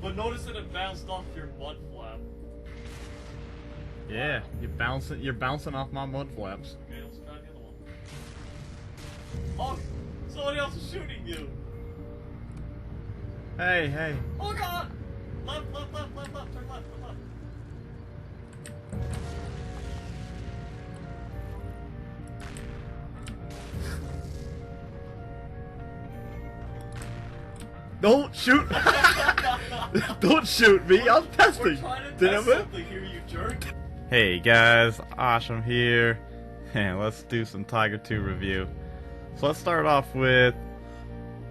But notice that it bounced off your mud flap. Yeah, you're bouncing off my mud flaps. Okay, let's try the other one. Oh, somebody else is shooting you. Hey, hey. Oh god! Left, turn left, turn left. Don't shoot! Don't shoot me! I'm testing. We're trying to test something here, you jerk. Hey guys, MrAweshum here, and let's do some Tiger II review. So let's start off with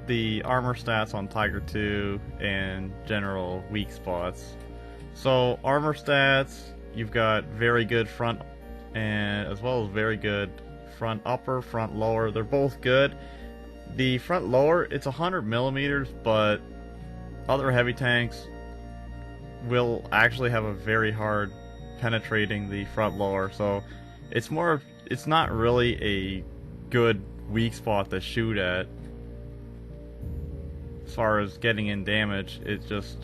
the armor stats on Tiger II and general weak spots. So armor stats, you've got very good front and as well as very good front upper, front lower. They're both good. The front lower, it's 100 millimeters, but other heavy tanks will actually have a very hard penetrating the front lower, so it's not really a good weak spot to shoot at as far as getting in damage. It's just,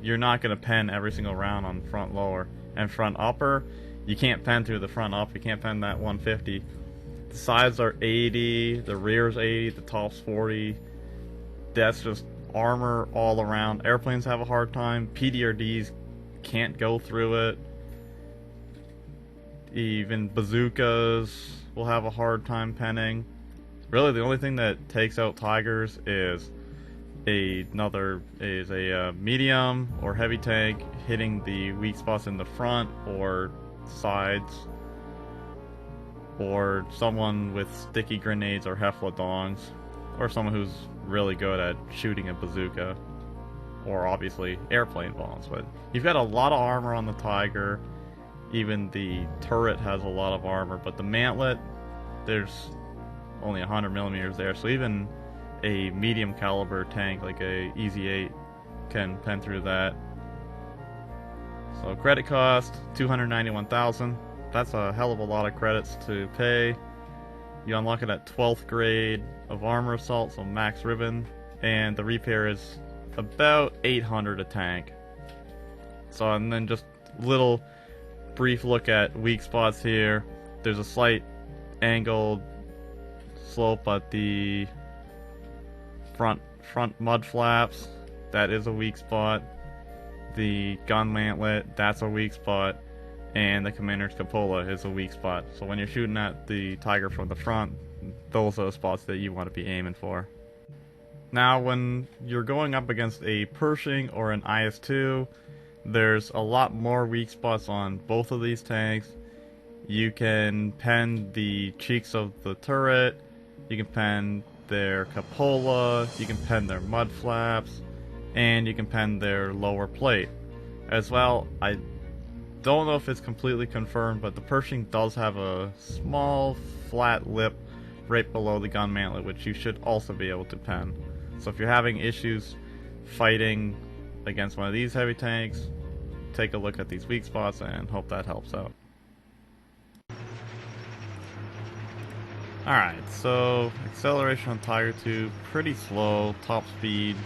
you're not going to pen every single round on front lower. And front upper, you can't pen through the front up, you can't pen that 150. The sides are 80, the rear's 80, the top's 40. That's just armor all around. Airplanes have a hard time. PDRDs can't go through it. Even bazookas will have a hard time penning. Really, the only thing that takes out Tigers is a medium or heavy tank hitting the weak spots in the front or sides, or someone with sticky grenades or heffladongs, or someone who's really good at shooting a bazooka, or obviously airplane bombs. But you've got a lot of armor on the Tiger. Even the turret has a lot of armor, but the mantlet, there's only 100 millimeters there, so even a medium caliber tank like a EZ-8 can pen through that. So credit cost, 291,000. That's a hell of a lot of credits to pay. You unlock it at 12th grade of armor assault, so max ribbon, and the repair is about 800 a tank. So, and then just little brief look at weak spots here. There's a slight angled slope at the front mud flaps. That is a weak spot. The gun mantlet, that's a weak spot. And the commander's cupola is a weak spot. So when you're shooting at the Tiger from the front, those are the spots that you want to be aiming for. Now when you're going up against a Pershing or an IS-2, there's a lot more weak spots on both of these tanks. You can pen the cheeks of the turret, you can pen their cupola, you can pen their mud flaps, and you can pen their lower plate. As well, I don't know if it's completely confirmed, but the Pershing does have a small flat lip right below the gun mantlet, which you should also be able to pen. So if you're having issues fighting against one of these heavy tanks, take a look at these weak spots and hope that helps out. Alright, so acceleration on Tiger II, pretty slow. Top speed,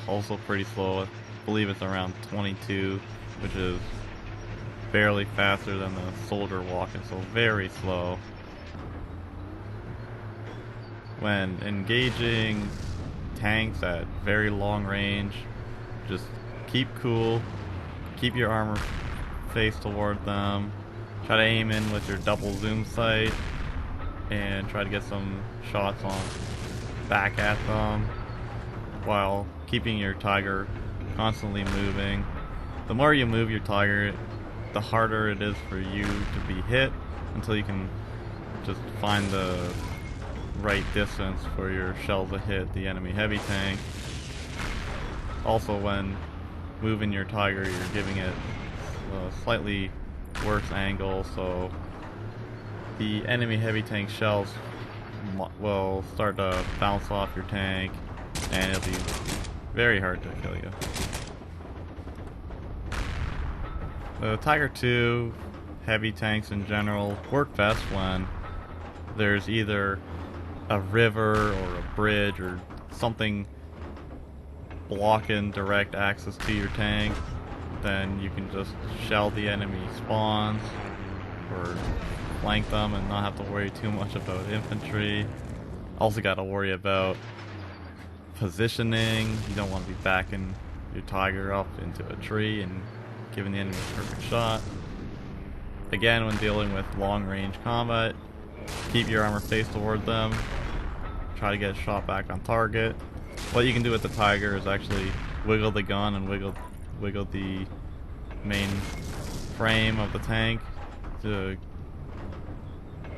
also pretty slow. I believe it's around 22, which is barely faster than the soldier walking, so very slow. When engaging tanks at very long range, just keep cool, keep your armor face toward them, try to aim in with your double zoom sight, and try to get some shots on back at them while keeping your Tiger constantly moving. The more you move your Tiger, the harder it is for you to be hit until you can just find the right distance for your shell to hit the enemy heavy tank. Also, when moving your Tiger, you're giving it a slightly worse angle, so the enemy heavy tank shells will start to bounce off your tank, and it'll be very hard to kill you. The Tiger II heavy tanks in general work best when there's either a river or a bridge or something blocking direct access to your tank, then you can just shell the enemy spawns or flank them and not have to worry too much about infantry. Also got to worry about positioning. You don't want to be backing your Tiger up into a tree and giving the enemy a perfect shot. Again, when dealing with long range combat, keep your armor faced toward them. Try to get a shot back on target. What you can do with the Tiger is actually wiggle the gun and wiggle the main frame of the tank to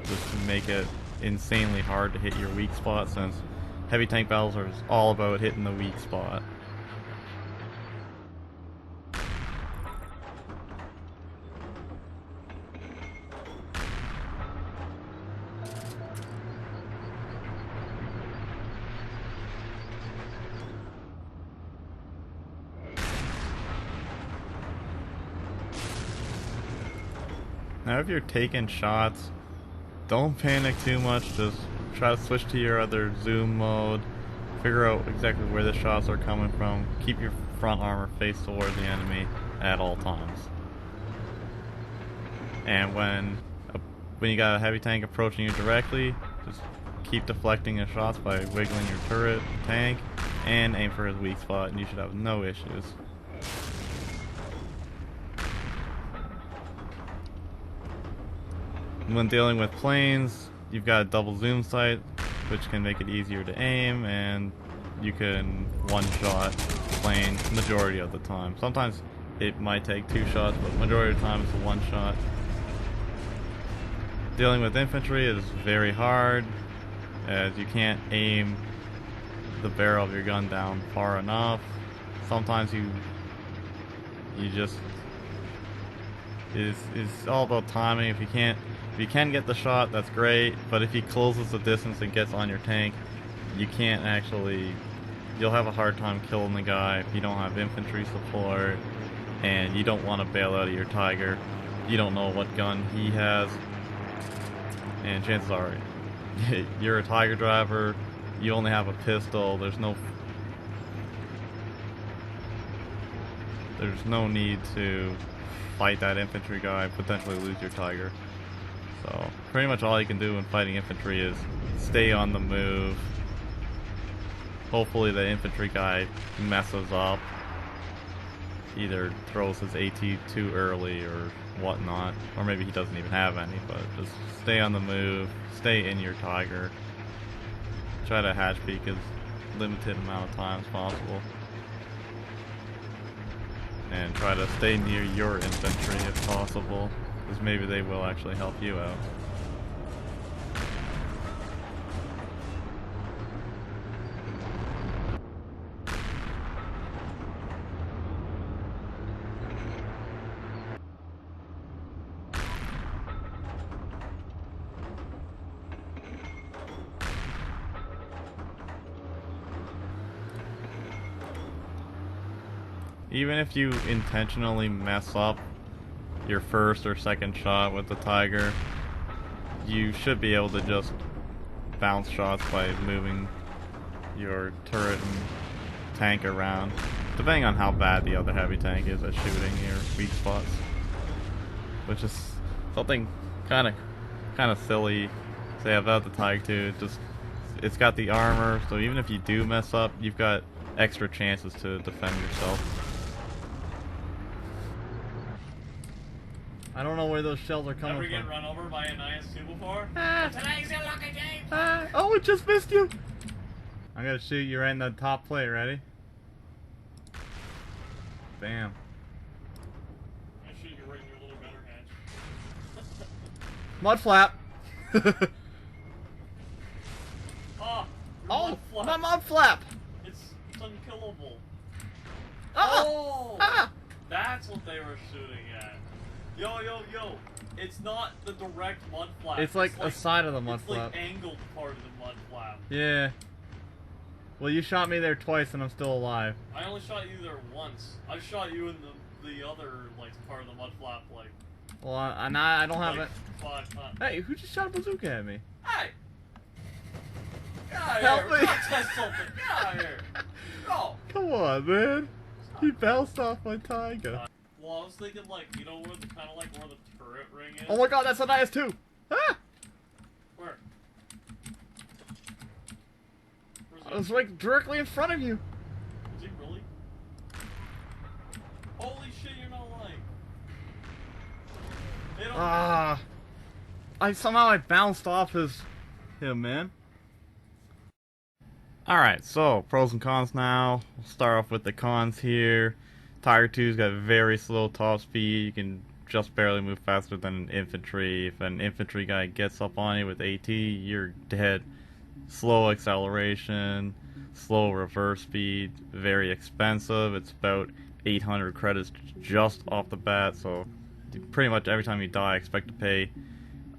just make it insanely hard to hit your weak spot, since heavy tank battles are all about hitting the weak spot. Now if you're taking shots, don't panic too much, just try to switch to your other zoom mode, figure out exactly where the shots are coming from, keep your front armor faced toward the enemy at all times. And when you got a heavy tank approaching you directly, just keep deflecting his shots by wiggling your turret, tank, and aim for his weak spot, and you should have no issues. When dealing with planes, you've got a double zoom sight, which can make it easier to aim, and you can one-shot plane majority of the time. Sometimes it might take 2 shots, but majority of the time it's a one-shot. Dealing with infantry is very hard, as you can't aim the barrel of your gun down far enough. Sometimes you just it's all about timing. If you can get the shot, that's great, but if he closes the distance and gets on your tank, you can't actually, you'll have a hard time killing the guy if you don't have infantry support, and you don't want to bail out of your Tiger. You don't know what gun he has, and chances are you're a Tiger driver, you only have a pistol, there's no need to fight that infantry guy, potentially lose your Tiger. So pretty much all you can do when fighting infantry is stay on the move. Hopefully the infantry guy messes up, either throws his AT too early or whatnot, or maybe he doesn't even have any, but just stay on the move, stay in your Tiger, try to hatch peek as limited amount of time as possible, and try to stay near your infantry if possible, because maybe they will actually help you out. Even if you intentionally mess up your first or second shot with the Tiger, you should be able to just bounce shots by moving your turret and tank around, depending on how bad the other heavy tank is at shooting your weak spots, which is something kind of silly to say about the Tiger too. It's got the armor, so even if you do mess up, you've got extra chances to defend yourself. I don't know where those shells are coming from. Ever get run over by an IS-2 before? Today's your lucky day! Oh, it just missed you! I'm gonna shoot you right in the top plate, ready? Bam. I shoot you right in your little gunner hatch. Mud flap! Oh! My mud flap! It's unkillable. Oh! That's what they were shooting at. Yo! It's not the direct mud flap. It's like a side of the mud flap. It's like angled part of the mud flap. Yeah. Well, you shot me there twice and I'm still alive. I only shot you there once. I shot you in the other like part of the mud flap like. Well, I don't have like it. 5 times. Hey, who just shot a bazooka at me? Hey! Get out of Help here. me. We're gonna test something. Get out of here. Go. Come on, man. He bounced off my tiger. Well, I was thinking, like, you know, where the kind of like where the turret ring is. Oh my god, that's an IS-2! Ah! Where? Where's I was like directly in front of you. Is he really? Holy shit, you're not lying. They don't. Ah. Somehow I bounced off him, man. Alright, so pros and cons now. We'll start off with the cons here. Tiger 2's got very slow top speed. You can just barely move faster than an infantry. If an infantry guy gets up on you with AT, you're dead. Slow acceleration, slow reverse speed, very expensive. It's about 800 credits just off the bat, so pretty much every time you die, expect to pay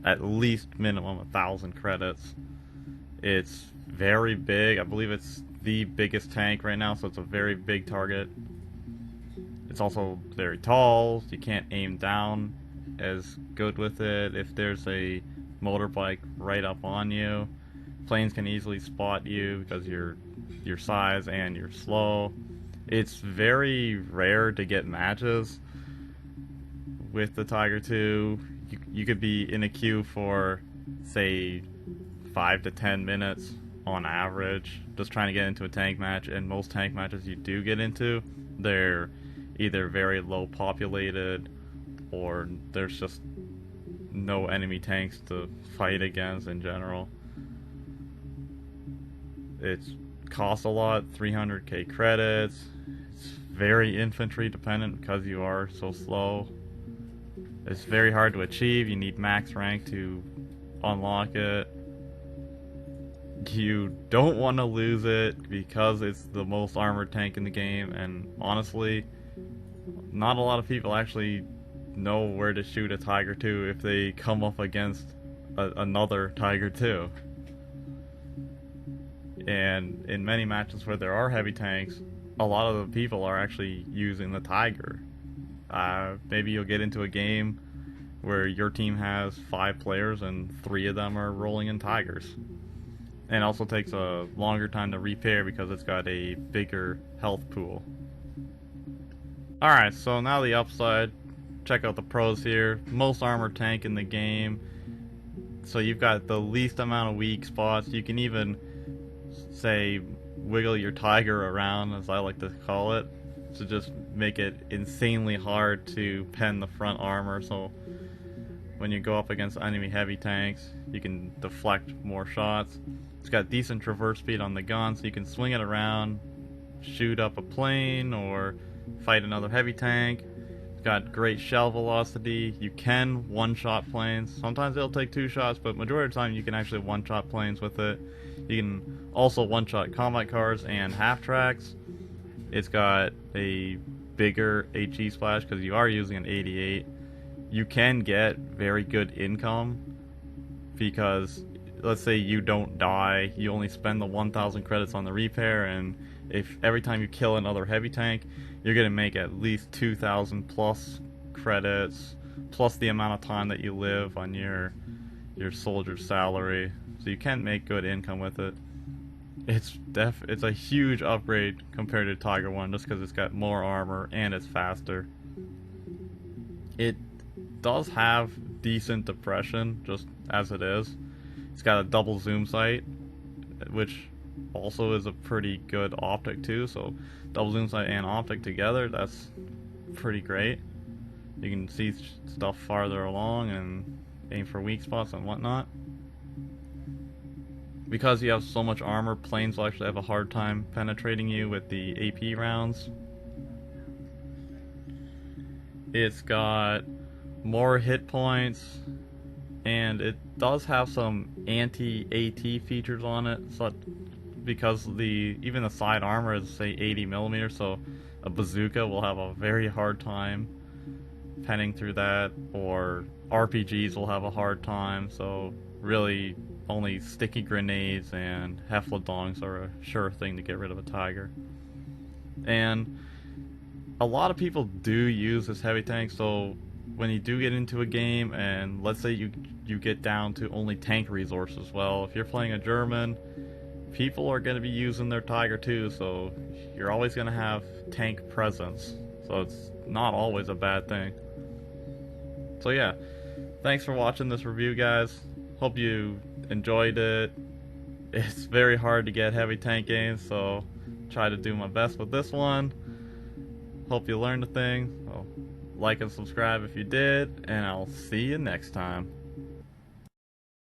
at least minimum 1,000 credits. It's very big. I believe it's the biggest tank right now, so it's a very big target. It's also very tall. You can't aim down as good with it. If there's a motorbike right up on you, planes can easily spot you because you're your size and you're slow. It's very rare to get matches with the Tiger 2. You could be in a queue for, say, 5 to 10 minutes on average, just trying to get into a tank match, and most tank matches you do get into, they're either very low populated or there's just no enemy tanks to fight against in general. It costs a lot, 300k credits. It's very infantry dependent because you are so slow. It's very hard to achieve. You need max rank to unlock it. You don't want to lose it because it's the most armored tank in the game, and honestly, not a lot of people actually know where to shoot a Tiger 2 if they come up against another Tiger 2. And in many matches where there are heavy tanks, a lot of the people are actually using the Tiger. Maybe you'll get into a game where your team has 5 players and 3 of them are rolling in Tigers. And it also takes a longer time to repair because it's got a bigger health pool. Alright, so now the upside. Check out the pros here. Most armored tank in the game. So you've got the least amount of weak spots. You can even, say, wiggle your Tiger around, as I like to call it, to just make it insanely hard to pen the front armor. So when you go up against enemy heavy tanks, you can deflect more shots. It's got decent traverse speed on the gun, so you can swing it around, shoot up a plane, or fight another heavy tank. It's got great shell velocity. You can one-shot planes. Sometimes it'll take 2 shots, but majority of the time you can actually one-shot planes with it. You can also one-shot combat cars and half-tracks. It's got a bigger HE splash because you are using an 88. You can get very good income because, let's say you don't die, you only spend the 1,000 credits on the repair, and if every time you kill another heavy tank, you're going to make at least 2,000 plus credits, plus the amount of time that you live on your soldier's salary. So you can make good income with it. It's a huge upgrade compared to Tiger 1 just because it's got more armor and it's faster. It does have decent depression just as it is. It's got a double zoom sight, which also is a pretty good optic too, so double zoom sight and optic together, that's pretty great. You can see stuff farther along and aim for weak spots and whatnot. Because you have so much armor, planes will actually have a hard time penetrating you with the AP rounds. It's got more hit points, and it does have some anti-AT features on it, so because even the side armor is, say, 80mm, so a bazooka will have a very hard time penning through that, or RPGs will have a hard time, so really only sticky grenades and heffladongs are a sure thing to get rid of a Tiger. And a lot of people do use this heavy tank, so when you do get into a game and let's say you get down to only tank resources, well, if you're playing a German, people are going to be using their Tiger too, so you're always going to have tank presence. So it's not always a bad thing. So yeah, thanks for watching this review, guys. Hope you enjoyed it. It's very hard to get heavy tank games, so try to do my best with this one. Hope you learned a thing. So like and subscribe if you did, and I'll see you next time.